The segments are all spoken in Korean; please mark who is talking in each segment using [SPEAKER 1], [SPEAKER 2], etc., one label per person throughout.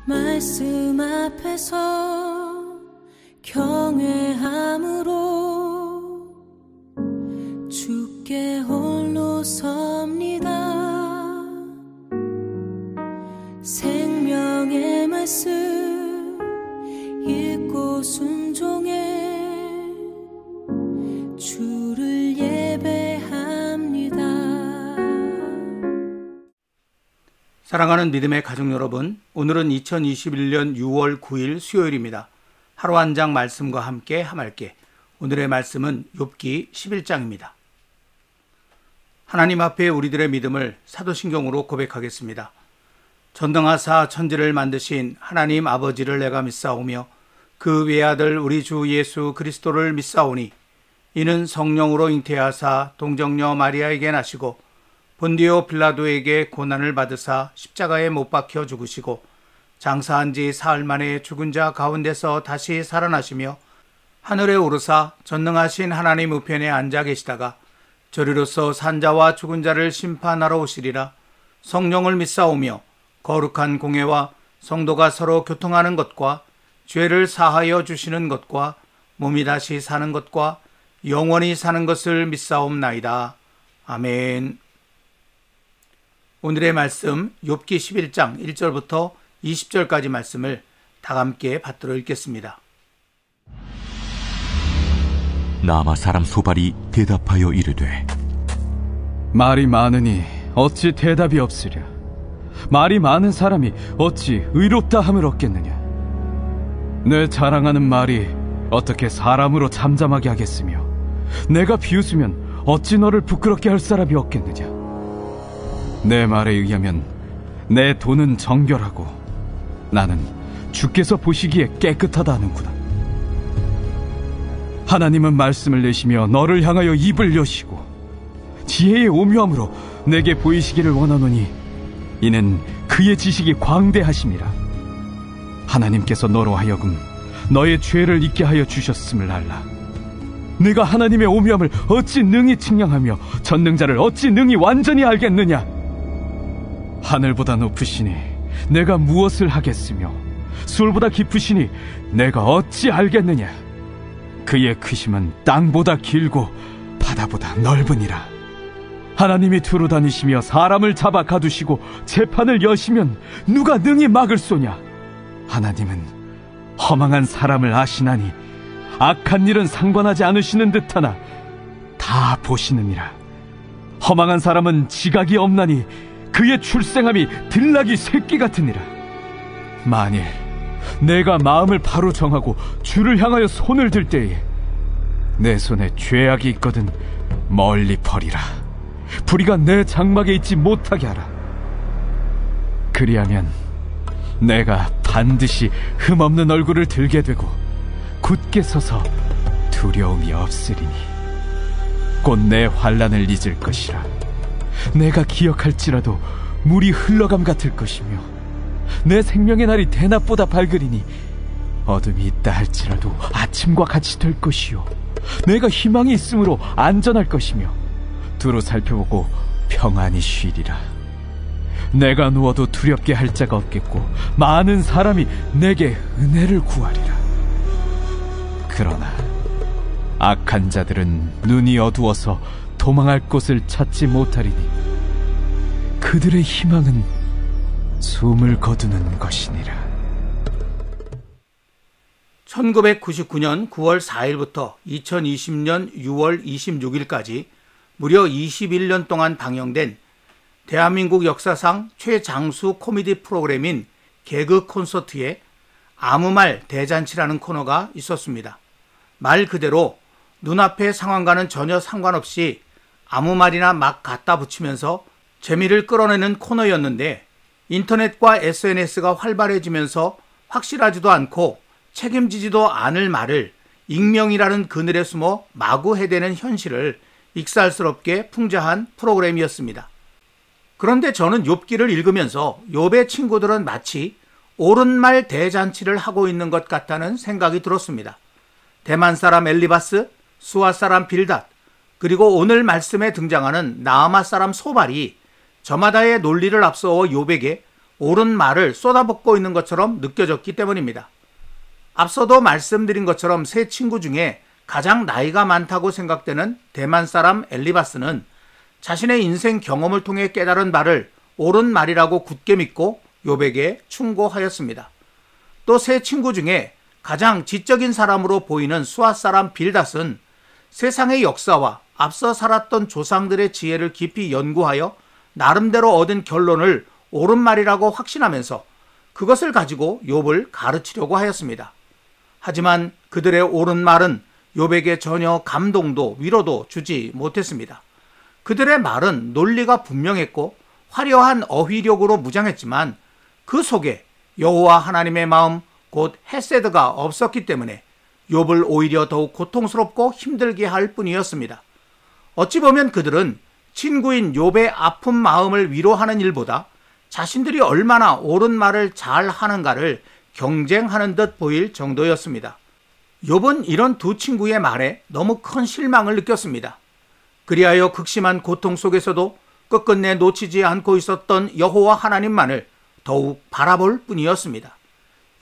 [SPEAKER 1] 말씀 앞에서 경외함으로 주께 홀로 섭니다. 생명의 말씀 읽고 순종해 주를 예배합니다.
[SPEAKER 2] 사랑하는 믿음의 가족 여러분, 오늘은 2021년 6월 9일 수요일입니다. 하루 한 장 말씀과 함께 함할게. 오늘의 말씀은 욥기 11장입니다. 하나님 앞에 우리들의 믿음을 사도신경으로 고백하겠습니다. 전능하사 천지를 만드신 하나님 아버지를 내가 믿사오며 그 외아들 우리 주 예수 그리스도를 믿사오니 이는 성령으로 잉태하사 동정녀 마리아에게 나시고 본디오 빌라도에게 고난을 받으사 십자가에 못 박혀 죽으시고 장사한 지 사흘 만에 죽은 자 가운데서 다시 살아나시며 하늘에 오르사 전능하신 하나님 우편에 앉아 계시다가 저리로서 산자와 죽은 자를 심판하러 오시리라. 성령을 믿사오며 거룩한 공회와 성도가 서로 교통하는 것과 죄를 사하여 주시는 것과 몸이 다시 사는 것과 영원히 사는 것을 믿사옵나이다. 아멘. 오늘의 말씀 욥기 11장 1절부터 20절까지 말씀을 다 함께 받들어 읽겠습니다.
[SPEAKER 3] 나아마 사람 소발이 대답하여 이르되
[SPEAKER 4] 말이 많으니 어찌 대답이 없으랴. 말이 많은 사람이 어찌 의롭다 함을 얻겠느냐. 내 자랑하는 말이 어떻게 사람으로 잠잠하게 하겠으며 내가 비웃으면 어찌 너를 부끄럽게 할 사람이 없겠느냐. 내 말에 의하면 내 돈은 정결하고 나는 주께서 보시기에 깨끗하다 하는구나. 하나님은 말씀을 내시며 너를 향하여 입을 여시고 지혜의 오묘함으로 내게 보이시기를 원하노니 이는 그의 지식이 광대하심이라. 하나님께서 너로 하여금 너의 죄를 잊게 하여 주셨음을 알라. 내가 하나님의 오묘함을 어찌 능히 측량하며 전능자를 어찌 능히 완전히 알겠느냐. 하늘보다 높으시니 내가 무엇을 하겠으며 수월보다 깊으시니 내가 어찌 알겠느냐. 그의 크심은 땅보다 길고 바다보다 넓으니라. 하나님이 두루 다니시며 사람을 잡아 가두시고 재판을 여시면 누가 능히 막을 소냐. 하나님은 허망한 사람을 아시나니 악한 일은 상관하지 않으시는 듯하나 다 보시느니라. 허망한 사람은 지각이 없나니 그의 출생함이 들나귀 새끼 같으니라. 만일 내가 마음을 바로 정하고 주를 향하여 손을 들 때에 내 손에 죄악이 있거든 멀리 버리라. 불의가 내 장막에 있지 못하게 하라. 그리하면 내가 반드시 흠없는 얼굴을 들게 되고 굳게 서서 두려움이 없으리니 곧 내 환난을 잊을 것이라. 내가 기억할지라도 물이 흘러감 같을 것이며 내 생명의 날이 대낮보다 밝으리니 어둠이 있다 할지라도 아침과 같이 될 것이요 내가 희망이 있으므로 안전할 것이며 두루 살펴보고 평안히 쉬리라. 내가 누워도 두렵게 할 자가 없겠고 많은 사람이 내게 은혜를 구하리라. 그러나 악한 자들은 눈이 어두워서 도망할 곳을 찾지 못하리니 그들의 희망은 숨을 거두는 것이니라.
[SPEAKER 2] 1999년 9월 4일부터 2020년 6월 26일까지 무려 21년 동안 방영된 대한민국 역사상 최장수 코미디 프로그램인 개그 콘서트에 아무 말 대잔치라는 코너가 있었습니다. 말 그대로 눈앞의 상황과는 전혀 상관없이 아무 말이나 막 갖다 붙이면서 재미를 끌어내는 코너였는데 인터넷과 SNS가 활발해지면서 확실하지도 않고 책임지지도 않을 말을 익명이라는 그늘에 숨어 마구 해대는 현실을 익살스럽게 풍자한 프로그램이었습니다. 그런데 저는 욥기를 읽으면서 욥의 친구들은 마치 옳은 말 대잔치를 하고 있는 것 같다는 생각이 들었습니다. 대만 사람 엘리바스, 수아 사람 빌닷, 그리고 오늘 말씀에 등장하는 나아마 사람 소발이 저마다의 논리를 앞세워 욥에게 옳은 말을 쏟아붓고 있는 것처럼 느껴졌기 때문입니다. 앞서도 말씀드린 것처럼 세 친구 중에 가장 나이가 많다고 생각되는 대만 사람 엘리바스는 자신의 인생 경험을 통해 깨달은 바를 옳은 말이라고 굳게 믿고 욥에게 충고하였습니다. 또 세 친구 중에 가장 지적인 사람으로 보이는 수앗 사람 빌닷은 세상의 역사와 앞서 살았던 조상들의 지혜를 깊이 연구하여 나름대로 얻은 결론을 옳은 말이라고 확신하면서 그것을 가지고 욥을 가르치려고 하였습니다. 하지만 그들의 옳은 말은 욥에게 전혀 감동도 위로도 주지 못했습니다. 그들의 말은 논리가 분명했고 화려한 어휘력으로 무장했지만 그 속에 여호와 하나님의 마음 곧 헤세드가 없었기 때문에 욥을 오히려 더욱 고통스럽고 힘들게 할 뿐이었습니다. 어찌 보면 그들은 친구인 욥의 아픈 마음을 위로하는 일보다 자신들이 얼마나 옳은 말을 잘 하는가를 경쟁하는 듯 보일 정도였습니다. 욥은 이런 두 친구의 말에 너무 큰 실망을 느꼈습니다. 그리하여 극심한 고통 속에서도 끝끝내 놓치지 않고 있었던 여호와 하나님만을 더욱 바라볼 뿐이었습니다.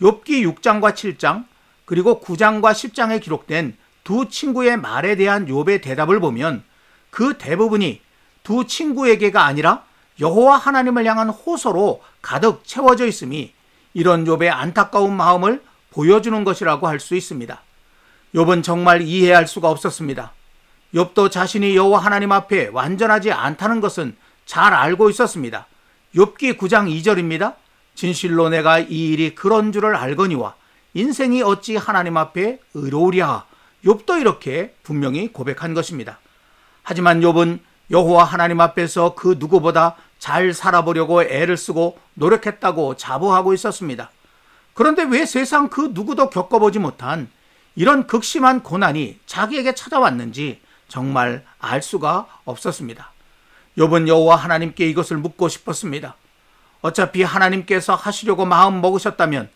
[SPEAKER 2] 욥기 6장과 7장 그리고 9장과 10장에 기록된 두 친구의 말에 대한 욥의 대답을 보면 그 대부분이 두 친구에게가 아니라 여호와 하나님을 향한 호소로 가득 채워져 있음이 이런 욥의 안타까운 마음을 보여주는 것이라고 할 수 있습니다. 욥은 정말 이해할 수가 없었습니다. 욥도 자신이 여호와 하나님 앞에 완전하지 않다는 것은 잘 알고 있었습니다. 욥기 9장 2절입니다. 진실로 내가 이 일이 그런 줄을 알거니와 인생이 어찌 하나님 앞에 의로우랴. 욥도 이렇게 분명히 고백한 것입니다. 하지만 욥은 여호와 하나님 앞에서 그 누구보다 잘 살아보려고 애를 쓰고 노력했다고 자부하고 있었습니다. 그런데 왜 세상 그 누구도 겪어보지 못한 이런 극심한 고난이 자기에게 찾아왔는지 정말 알 수가 없었습니다. 욥은 여호와 하나님께 이것을 묻고 싶었습니다. 어차피 하나님께서 하시려고 마음 먹으셨다면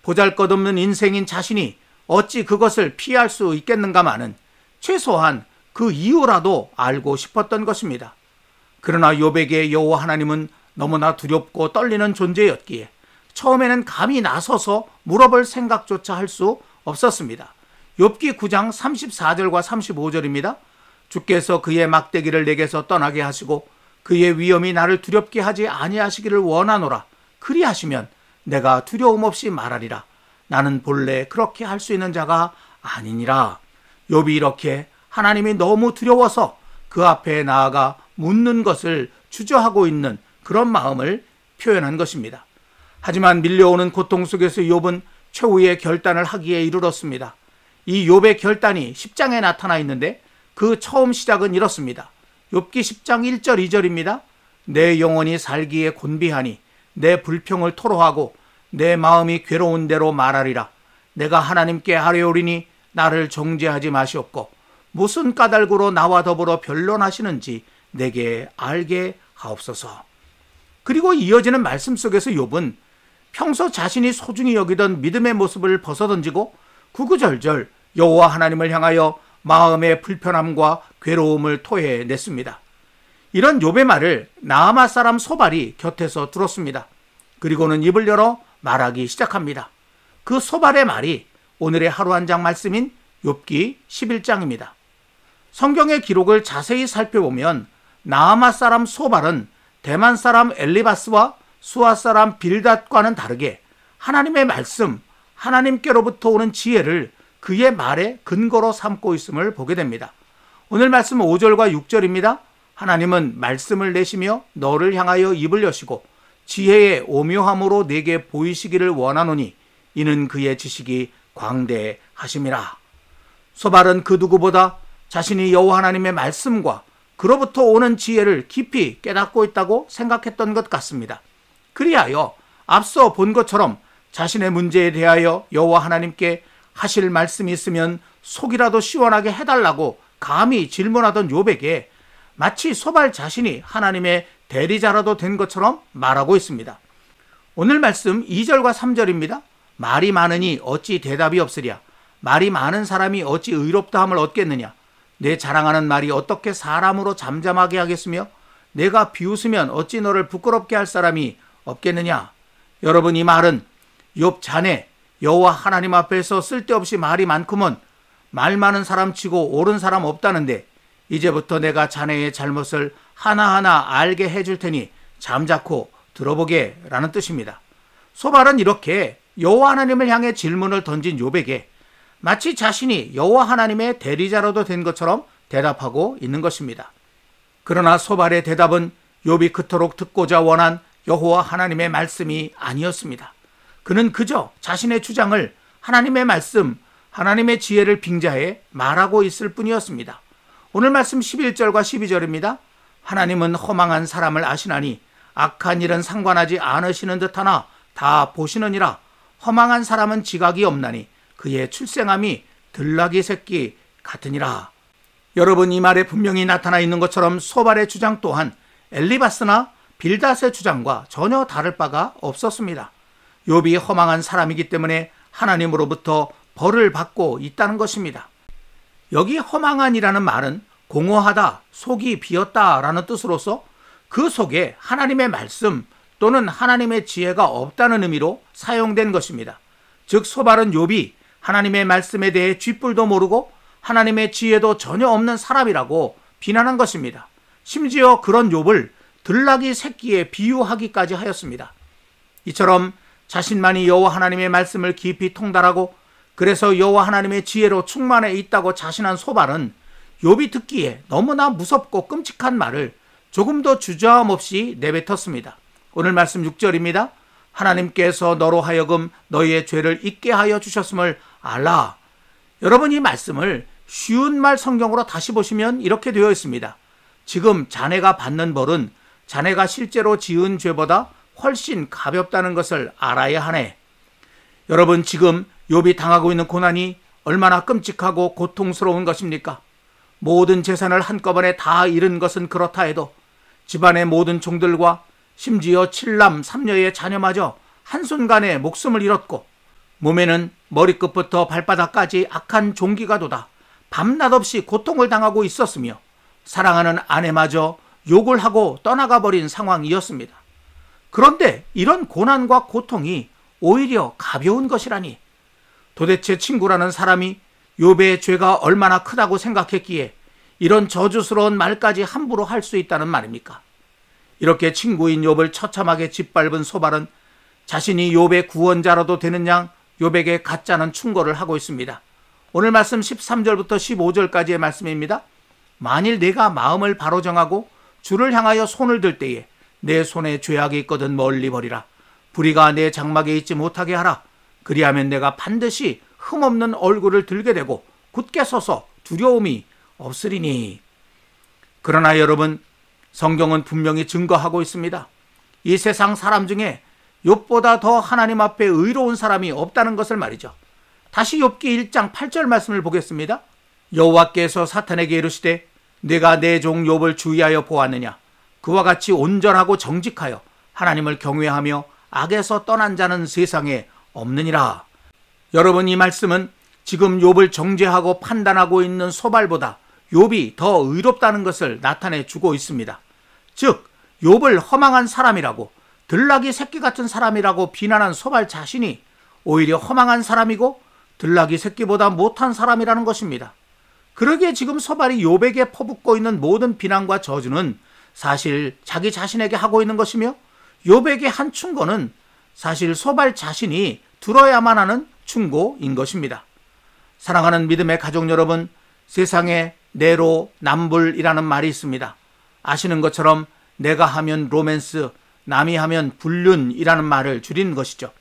[SPEAKER 2] 보잘것없는 인생인 자신이 어찌 그것을 피할 수 있겠는가마는 최소한 그 이유라도 알고 싶었던 것입니다. 그러나 욥에게 여호와 하나님은 너무나 두렵고 떨리는 존재였기에 처음에는 감히 나서서 물어볼 생각조차 할 수 없었습니다. 욥기 9장 34절과 35절입니다. 주께서 그의 막대기를 내게서 떠나게 하시고 그의 위엄이 나를 두렵게 하지 아니하시기를 원하노라. 그리하시면 내가 두려움 없이 말하리라. 나는 본래 그렇게 할 수 있는 자가 아니니라. 욥이 이렇게 하나님이 너무 두려워서 그 앞에 나아가 묻는 것을 주저하고 있는 그런 마음을 표현한 것입니다. 하지만 밀려오는 고통 속에서 욥은 최후의 결단을 하기에 이르렀습니다. 이 욥의 결단이 10장에 나타나 있는데 그 처음 시작은 이렇습니다. 욥기 10장 1절 2절입니다. 내 영혼이 살기에 곤비하니 내 불평을 토로하고 내 마음이 괴로운 대로 말하리라. 내가 하나님께 아뢰오리니 나를 정죄하지 마시옵고 무슨 까닭으로 나와 더불어 변론하시는지 내게 알게 하옵소서. 그리고 이어지는 말씀 속에서 욥은 평소 자신이 소중히 여기던 믿음의 모습을 벗어던지고 구구절절 여호와 하나님을 향하여 마음의 불편함과 괴로움을 토해냈습니다. 이런 욥의 말을 나아마 사람 소발이 곁에서 들었습니다. 그리고는 입을 열어 말하기 시작합니다. 그 소발의 말이 오늘의 하루 한 장 말씀인 욥기 11장입니다. 성경의 기록을 자세히 살펴보면 나아마 사람 소발은 대만 사람 엘리바스와 수아 사람 빌닷과는 다르게 하나님의 말씀, 하나님께로부터 오는 지혜를 그의 말의 근거로 삼고 있음을 보게 됩니다. 오늘 말씀 5절과 6절입니다. 하나님은 말씀을 내시며 너를 향하여 입을 여시고 지혜의 오묘함으로 내게 보이시기를 원하노니 이는 그의 지식이 광대하심이라. 소발은 그 누구보다 자신이 여호와 하나님의 말씀과 그로부터 오는 지혜를 깊이 깨닫고 있다고 생각했던 것 같습니다. 그리하여 앞서 본 것처럼 자신의 문제에 대하여 여호와 하나님께 하실 말씀이 있으면 속이라도 시원하게 해달라고 감히 질문하던 욥에게 마치 소발 자신이 하나님의 대리자라도 된 것처럼 말하고 있습니다. 오늘 말씀 2절과 3절입니다. 말이 많으니 어찌 대답이 없으랴. 말이 많은 사람이 어찌 의롭다함을 얻겠느냐. 내 자랑하는 말이 어떻게 사람으로 잠잠하게 하겠으며 내가 비웃으면 어찌 너를 부끄럽게 할 사람이 없겠느냐. 여러분, 이 말은 욥 자네 여호와 하나님 앞에서 쓸데없이 말이 많구먼, 말 많은 사람 치고 옳은 사람 없다는데 이제부터 내가 자네의 잘못을 하나하나 알게 해줄 테니 잠자코 들어보게 라는 뜻입니다. 소발은 이렇게 여호와 하나님을 향해 질문을 던진 욥에게 마치 자신이 여호와 하나님의 대리자로도 된 것처럼 대답하고 있는 것입니다. 그러나 소발의 대답은 욥이 그토록 듣고자 원한 여호와 하나님의 말씀이 아니었습니다. 그는 그저 자신의 주장을 하나님의 말씀, 하나님의 지혜를 빙자해 말하고 있을 뿐이었습니다. 오늘 말씀 11절과 12절입니다. 하나님은 허망한 사람을 아시나니 악한 일은 상관하지 않으시는 듯하나 다 보시느니라. 허망한 사람은 지각이 없나니 그의 출생함이 들나귀 새끼 같으니라. 여러분, 이 말에 분명히 나타나 있는 것처럼 소발의 주장 또한 엘리바스나 빌닷의 주장과 전혀 다를 바가 없었습니다. 욥이 허망한 사람이기 때문에 하나님으로부터 벌을 받고 있다는 것입니다. 여기 허망한이라는 말은 공허하다, 속이 비었다라는 뜻으로서 그 속에 하나님의 말씀 또는 하나님의 지혜가 없다는 의미로 사용된 것입니다. 즉 소발은 욥이 하나님의 말씀에 대해 쥐뿔도 모르고 하나님의 지혜도 전혀 없는 사람이라고 비난한 것입니다. 심지어 그런 욥을 들나귀 새끼에 비유하기까지 하였습니다. 이처럼 자신만이 여호와 하나님의 말씀을 깊이 통달하고 그래서 여호와 하나님의 지혜로 충만해 있다고 자신한 소발은 욥이 듣기에 너무나 무섭고 끔찍한 말을 조금도 주저함 없이 내뱉었습니다. 오늘 말씀 6절입니다. 하나님께서 너로 하여금 너희의 죄를 잊게 하여 주셨음을 알라. 여러분, 이 말씀을 쉬운 말 성경으로 다시 보시면 이렇게 되어 있습니다. 지금 자네가 받는 벌은 자네가 실제로 지은 죄보다 훨씬 가볍다는 것을 알아야 하네. 여러분, 지금 욥이 당하고 있는 고난이 얼마나 끔찍하고 고통스러운 것입니까? 모든 재산을 한꺼번에 다 잃은 것은 그렇다 해도 집안의 모든 종들과 심지어 7남 3녀의 자녀마저 한순간에 목숨을 잃었고 몸에는 머리끝부터 발바닥까지 악한 종기가 돋아 밤낮 없이 고통을 당하고 있었으며 사랑하는 아내마저 욕을 하고 떠나가 버린 상황이었습니다. 그런데 이런 고난과 고통이 오히려 가벼운 것이라니, 도대체 친구라는 사람이 욥의 죄가 얼마나 크다고 생각했기에 이런 저주스러운 말까지 함부로 할 수 있다는 말입니까? 이렇게 친구인 욥을 처참하게 짓밟은 소발은 자신이 욥의 구원자라도 되는 양 욥에게 가짜는 충고를 하고 있습니다. 오늘 말씀 13절부터 15절까지의 말씀입니다. 만일 내가 마음을 바로 정하고 주를 향하여 손을 들 때에 내 손에 죄악이 있거든 멀리 버리라. 불의가 내 장막에 있지 못하게 하라. 그리하면 내가 반드시 흠없는 얼굴을 들게 되고 굳게 서서 두려움이 없으리니. 그러나 여러분, 성경은 분명히 증거하고 있습니다. 이 세상 사람 중에 욥보다 더 하나님 앞에 의로운 사람이 없다는 것을 말이죠. 다시 욥기 1장 8절 말씀을 보겠습니다. 여호와께서 사탄에게 이르시되 내가 내 종 욥을 주의하여 보았느냐. 그와 같이 온전하고 정직하여 하나님을 경외하며 악에서 떠난 자는 세상에 없느니라. 여러분, 이 말씀은 지금 욥을 정죄하고 판단하고 있는 소발보다 욥이 더 의롭다는 것을 나타내 주고 있습니다. 즉 욥을 허망한 사람이라고, 들나귀 새끼 같은 사람이라고 비난한 소발 자신이 오히려 허망한 사람이고 들나귀 새끼보다 못한 사람이라는 것입니다. 그러기에 지금 소발이 욥에게 퍼붓고 있는 모든 비난과 저주는 사실 자기 자신에게 하고 있는 것이며 욥에게 한 충고는 사실 소발 자신이 들어야만 하는 충고인 것입니다. 사랑하는 믿음의 가족 여러분, 세상에 내로 남불이라는 말이 있습니다. 아시는 것처럼 내가 하면 로맨스, 남이 하면 불륜이라는 말을 줄인 것이죠.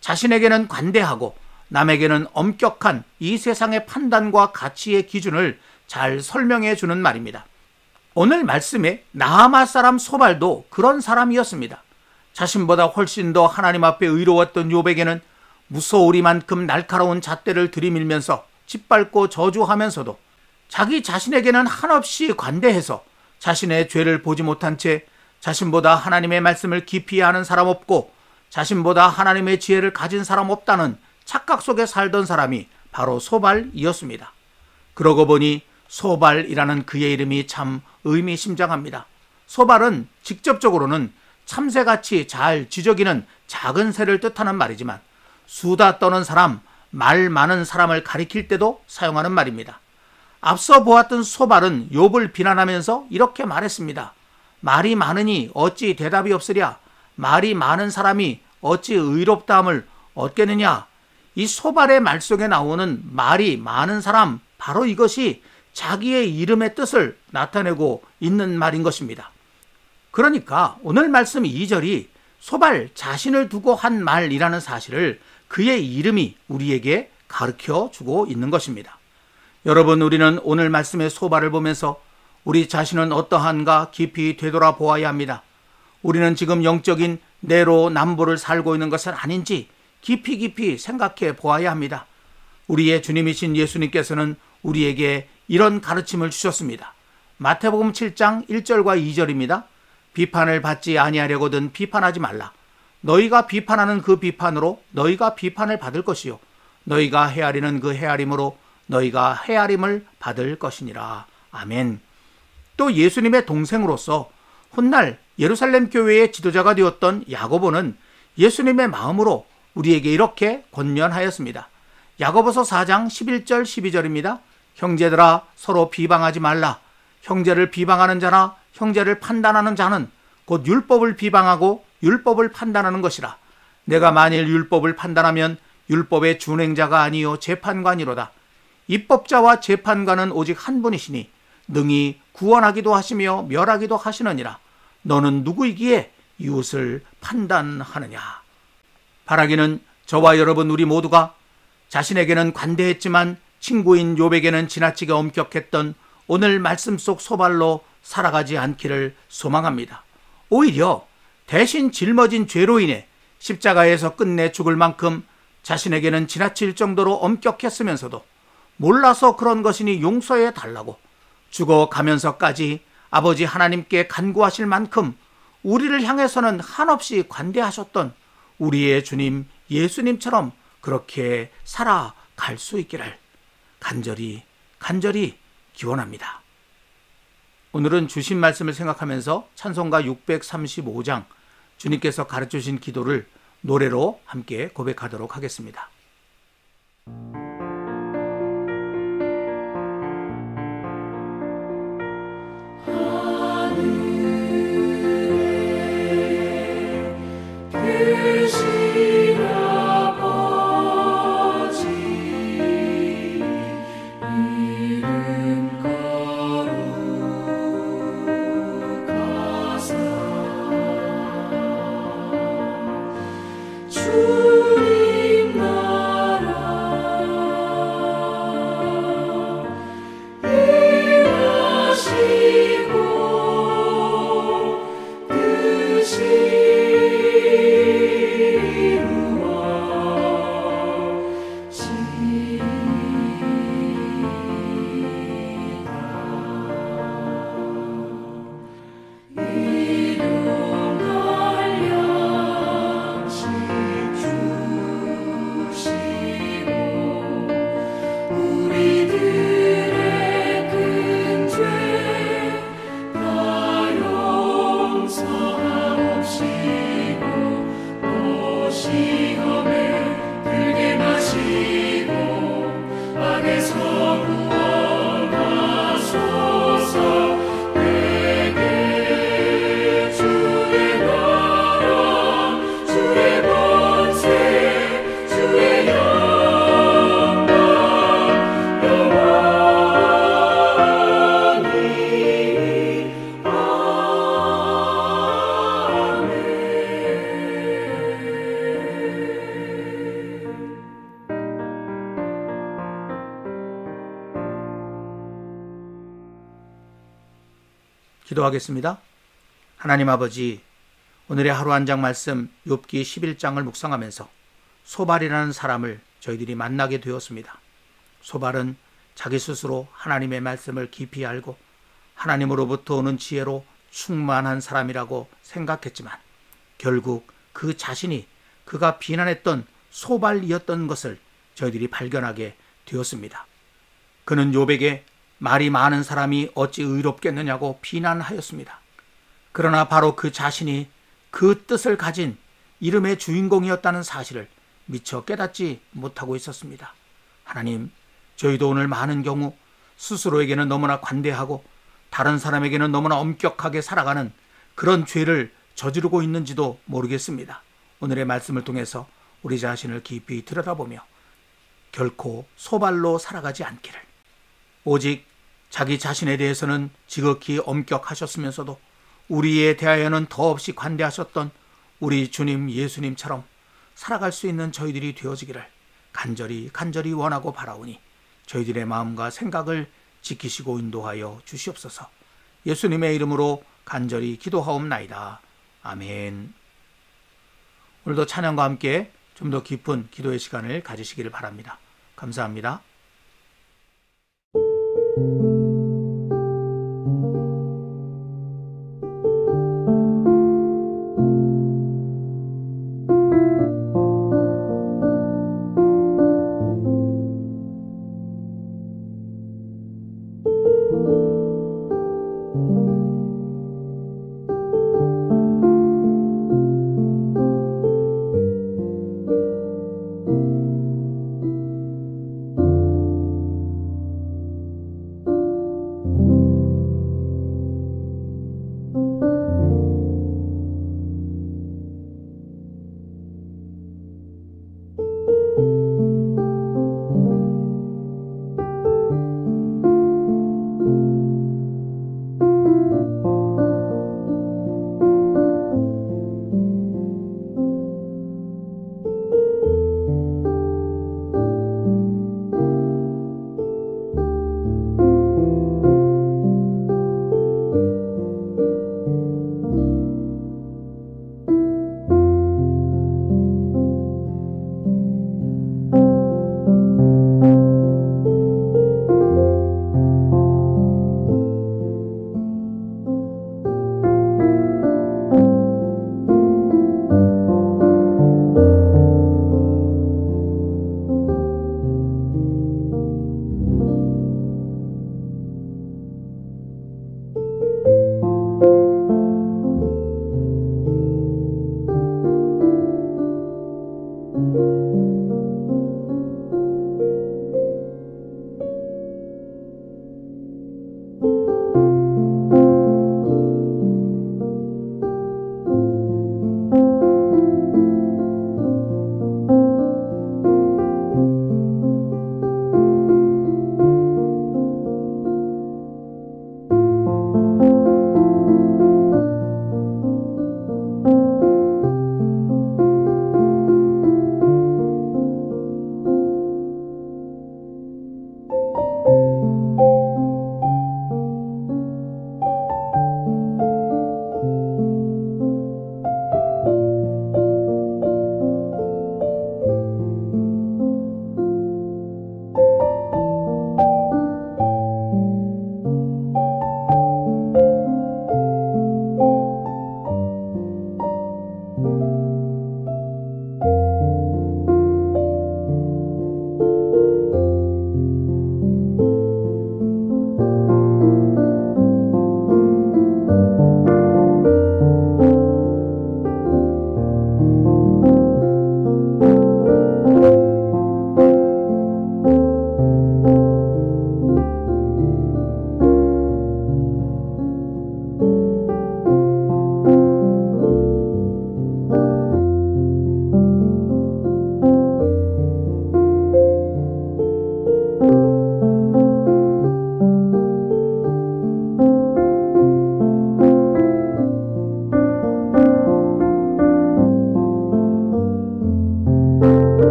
[SPEAKER 2] 자신에게는 관대하고 남에게는 엄격한 이 세상의 판단과 가치의 기준을 잘 설명해 주는 말입니다. 오늘 말씀에 나아마 사람 소발도 그런 사람이었습니다. 자신보다 훨씬 더 하나님 앞에 의로웠던 욥에게는 무서우리만큼 날카로운 잣대를 들이밀면서 짓밟고 저주하면서도 자기 자신에게는 한없이 관대해서 자신의 죄를 보지 못한 채 자신보다 하나님의 말씀을 깊이 아는 사람 없고 자신보다 하나님의 지혜를 가진 사람 없다는 착각 속에 살던 사람이 바로 소발이었습니다. 그러고 보니 소발이라는 그의 이름이 참 의미심장합니다. 소발은 직접적으로는 참새같이 잘 지저귀는 작은 새를 뜻하는 말이지만 수다 떠는 사람, 말 많은 사람을 가리킬 때도 사용하는 말입니다. 앞서 보았던 소발은 욥을 비난하면서 이렇게 말했습니다. 말이 많으니 어찌 대답이 없으랴? 말이 많은 사람이 어찌 의롭다함을 얻겠느냐? 이 소발의 말 속에 나오는 말이 많은 사람, 바로 이것이 자기의 이름의 뜻을 나타내고 있는 말인 것입니다. 그러니까 오늘 말씀 2절이 소발 자신을 두고 한 말이라는 사실을 그의 이름이 우리에게 가르쳐 주고 있는 것입니다. 여러분, 우리는 오늘 말씀의 소발을 보면서 우리 자신은 어떠한가 깊이 되돌아보아야 합니다. 우리는 지금 영적인 내로남불을 살고 있는 것은 아닌지 깊이 생각해 보아야 합니다. 우리의 주님이신 예수님께서는 우리에게 이런 가르침을 주셨습니다. 마태복음 7장 1절과 2절입니다. 비판을 받지 아니하려거든 비판하지 말라. 너희가 비판하는 그 비판으로 너희가 비판을 받을 것이요 너희가 헤아리는 그 헤아림으로 너희가 헤아림을 받을 것이니라. 아멘. 또 예수님의 동생으로서 훗날 예루살렘 교회의 지도자가 되었던 야고보는 예수님의 마음으로 우리에게 이렇게 권면하였습니다. 야고보서 4장 11절 12절입니다. 형제들아, 서로 비방하지 말라. 형제를 비방하는 자나 형제를 판단하는 자는 곧 율법을 비방하고 율법을 판단하는 것이라. 내가 만일 율법을 판단하면 율법의 준행자가 아니요 재판관이로다. 입법자와 재판관은 오직 한 분이시니 능히 구원하기도 하시며 멸하기도 하시느니라. 너는 누구이기에 이웃을 판단하느냐. 바라기는 저와 여러분 우리 모두가 자신에게는 관대했지만 친구인 욥에게는 지나치게 엄격했던 오늘 말씀 속 소발로 살아가지 않기를 소망합니다. 오히려 대신 짊어진 죄로 인해 십자가에서 끝내 죽을 만큼 자신에게는 지나칠 정도로 엄격했으면서도 몰라서 그런 것이니 용서해 달라고 죽어가면서까지 아버지 하나님께 간구하실 만큼 우리를 향해서는 한없이 관대하셨던 우리의 주님 예수님처럼 그렇게 살아갈 수 있기를 간절히 기원합니다. 오늘은 주신 말씀을 생각하면서 찬송가 635장 주님께서 가르쳐주신 기도를 노래로 함께 고백하도록 하겠습니다. 기도하겠습니다. 하나님 아버지, 오늘의 하루 한 장 말씀 욥기 11장을 묵상하면서 소발이라는 사람을 저희들이 만나게 되었습니다. 소발은 자기 스스로 하나님의 말씀을 깊이 알고 하나님으로부터 오는 지혜로 충만한 사람이라고 생각했지만 결국 그 자신이 그가 비난했던 소발이었던 것을 저희들이 발견하게 되었습니다. 그는 욥에게 말이 많은 사람이 어찌 의롭겠느냐고 비난하였습니다. 그러나 바로 그 자신이 그 뜻을 가진 이름의 주인공이었다는 사실을 미처 깨닫지 못하고 있었습니다. 하나님, 저희도 오늘 많은 경우 스스로에게는 너무나 관대하고 다른 사람에게는 너무나 엄격하게 살아가는 그런 죄를 저지르고 있는지도 모르겠습니다. 오늘의 말씀을 통해서 우리 자신을 깊이 들여다보며 결코 소발로 살아가지 않기를, 오직 자기 자신에 대해서는 지극히 엄격하셨으면서도 우리에 대하여는 더없이 관대하셨던 우리 주님 예수님처럼 살아갈 수 있는 저희들이 되어지기를 간절히 원하고 바라오니 저희들의 마음과 생각을 지키시고 인도하여 주시옵소서. 예수님의 이름으로 간절히 기도하옵나이다. 아멘. 오늘도 찬양과 함께 좀 더 깊은 기도의 시간을 가지시기를 바랍니다. 감사합니다.